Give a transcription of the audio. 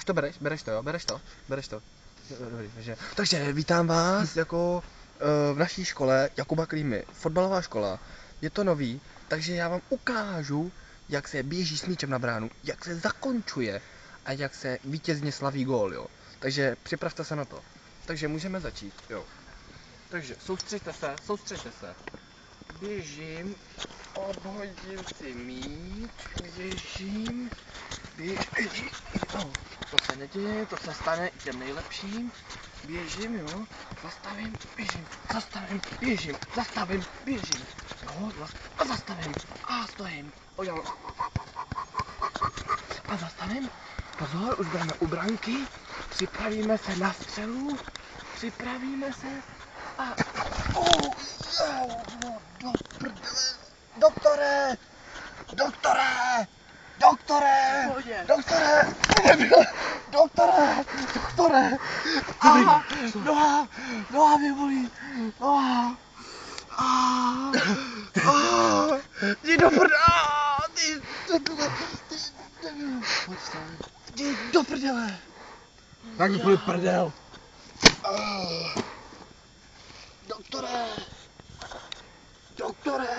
Už to bereš to, jo? Bereš to. Dobrý, takže vítám vás jako v naší škole Jakuba Klímy, fotbalová škola. Je to nový, takže já vám ukážu, jak se běží s míčem na bránu, jak se zakončuje a jak se vítězně slaví gól, jo. Takže připravte se na to. Takže můžeme začít, jo. Takže soustřeďte se. Běžím, obhodím si míč, běžím. To se neděje, to se stane i těm nejlepším. Běžím, jo, zastavím, běžím, zastavím, běžím, zastavím, běžím. Jo, a zastavím, a stojím, udělám. A zastavím, pozor, už budeme u branky, připravíme se na střelu, připravíme se a... do prdele, doktore! Noha mě bolí, jdi do prdele, Tak mi prdel. doktore,